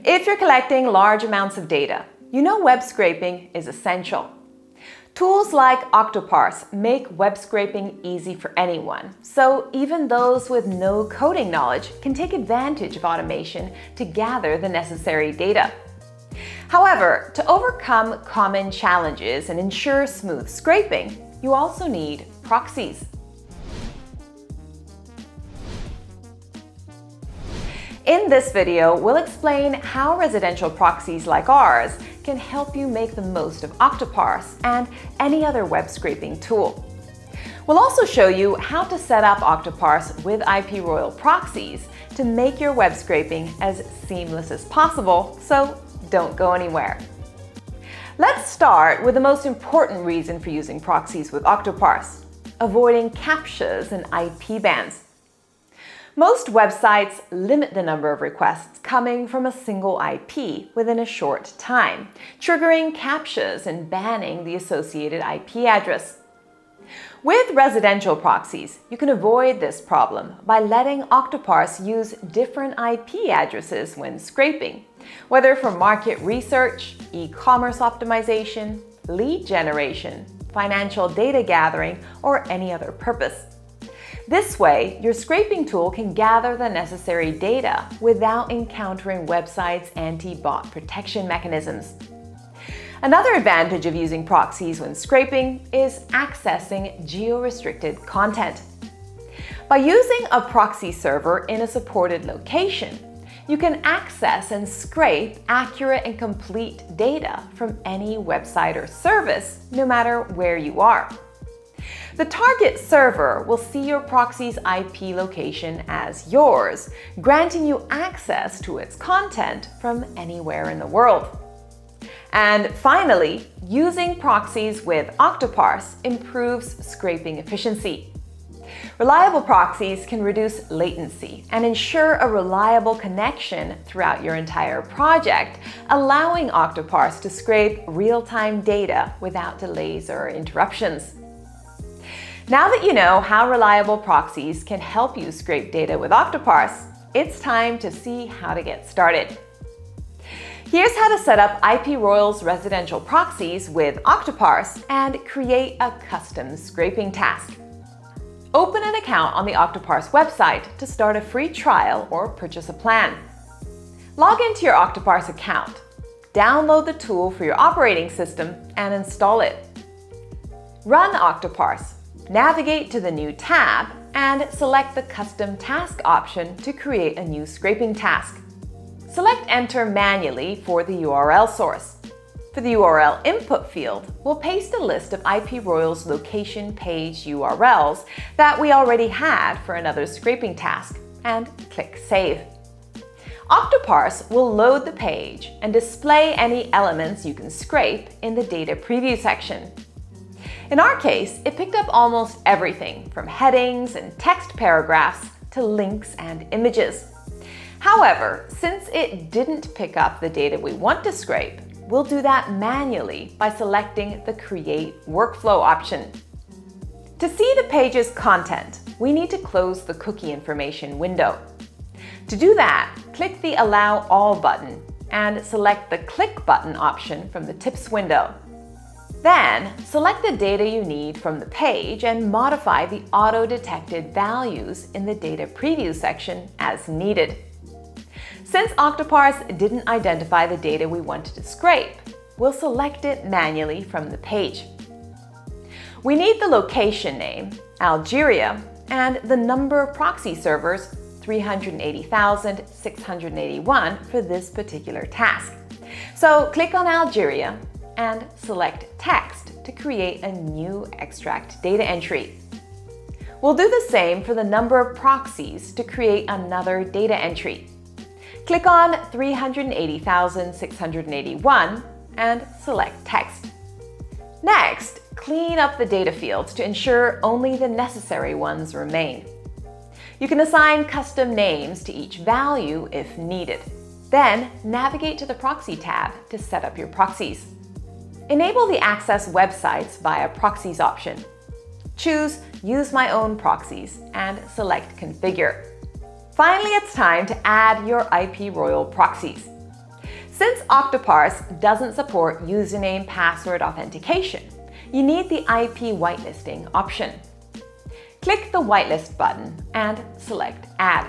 If you're collecting large amounts of data, you know web scraping is essential. Tools like Octoparse make web scraping easy for anyone, so even those with no coding knowledge can take advantage of automation to gather the necessary data. However, to overcome common challenges and ensure smooth scraping, you also need proxies. In this video, we'll explain how residential proxies like ours can help you make the most of Octoparse and any other web scraping tool. We'll also show you how to set up Octoparse with IPRoyal Proxies to make your web scraping as seamless as possible, so don't go anywhere. Let's start with the most important reason for using proxies with Octoparse: avoiding CAPTCHAs and IP bans. Most websites limit the number of requests coming from a single IP within a short time, triggering CAPTCHAs and banning the associated IP address. With residential proxies, you can avoid this problem by letting Octoparse use different IP addresses when scraping, whether for market research, e-commerce optimization, lead generation, financial data gathering, or any other purpose. This way, your scraping tool can gather the necessary data without encountering websites' anti-bot protection mechanisms. Another advantage of using proxies when scraping is accessing geo-restricted content. By using a proxy server in a supported location, you can access and scrape accurate and complete data from any website or service, no matter where you are. The target server will see your proxy's IP location as yours, granting you access to its content from anywhere in the world. And finally, using proxies with Octoparse improves scraping efficiency. Reliable proxies can reduce latency and ensure a reliable connection throughout your entire project, allowing Octoparse to scrape real-time data without delays or interruptions. Now that you know how reliable proxies can help you scrape data with Octoparse, it's time to see how to get started. Here's how to set up IPRoyal's residential proxies with Octoparse and create a custom scraping task. Open an account on the Octoparse website to start a free trial or purchase a plan. Log into your Octoparse account, download the tool for your operating system, and install it. Run Octoparse. Navigate to the New tab and select the Custom Task option to create a new scraping task. Select Enter manually for the URL source. For the URL input field, we'll paste a list of IPRoyal's location page URLs that we already had for another scraping task, and click Save. Octoparse will load the page and display any elements you can scrape in the Data Preview section. In our case, it picked up almost everything from headings and text paragraphs to links and images. However, since it didn't pick up the data we want to scrape, we'll do that manually by selecting the Create Workflow option. To see the page's content, we need to close the cookie information window. To do that, click the Allow All button and select the Click button option from the Tips window. Then, select the data you need from the page and modify the auto-detected values in the Data Preview section as needed. Since Octoparse didn't identify the data we wanted to scrape, we'll select it manually from the page. We need the location name, Algeria, and the number of proxy servers, 380,681, for this particular task. So click on Algeria and select Text to create a new extract data entry. We'll do the same for the number of proxies to create another data entry. Click on 380,681 and select Text. Next, clean up the data fields to ensure only the necessary ones remain. You can assign custom names to each value if needed. Then, navigate to the Proxy tab to set up your proxies. Enable the Access Websites via Proxies option. Choose Use My Own Proxies and select Configure. Finally, it's time to add your IPRoyal Proxies. Since Octoparse doesn't support username password authentication, you need the IP whitelisting option. Click the Whitelist button and select Add.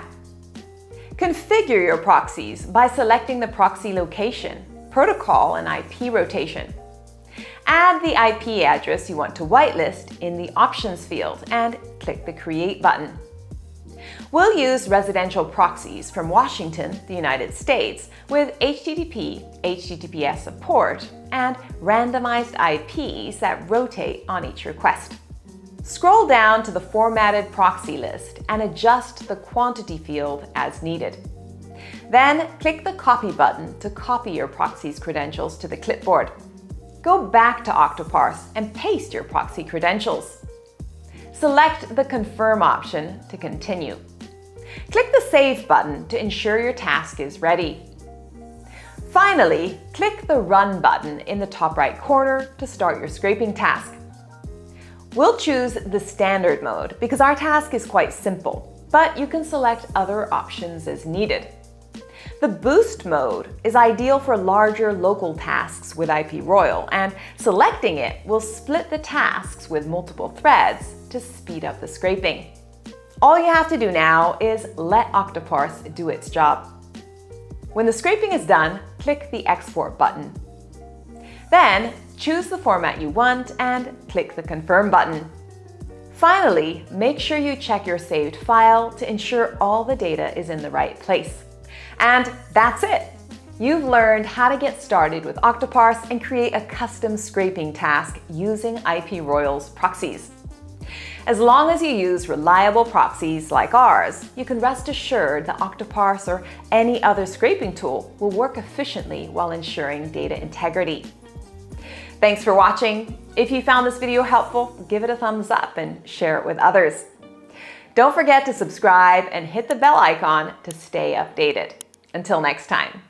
Configure your proxies by selecting the proxy location, protocol, and IP rotation. Add the IP address you want to whitelist in the Options field and click the Create button. We'll use residential proxies from Washington, the United States, with HTTP, HTTPS support, and randomized IPs that rotate on each request. Scroll down to the formatted proxy list and adjust the quantity field as needed. Then click the Copy button to copy your proxy's credentials to the clipboard. Go back to Octoparse and paste your proxy credentials. Select the Confirm option to continue. Click the Save button to ensure your task is ready. Finally, click the Run button in the top right corner to start your scraping task. We'll choose the Standard mode because our task is quite simple, but you can select other options as needed. The Boost mode is ideal for larger local tasks with IPRoyal, and selecting it will split the tasks with multiple threads to speed up the scraping. All you have to do now is let Octoparse do its job. When the scraping is done, click the Export button. Then, choose the format you want and click the Confirm button. Finally, make sure you check your saved file to ensure all the data is in the right place. And that's it! You've learned how to get started with Octoparse and create a custom scraping task using IPRoyal's proxies. As long as you use reliable proxies like ours, you can rest assured that Octoparse or any other scraping tool will work efficiently while ensuring data integrity. Thanks for watching. If you found this video helpful, give it a thumbs up and share it with others. Don't forget to subscribe and hit the bell icon to stay updated. Until next time.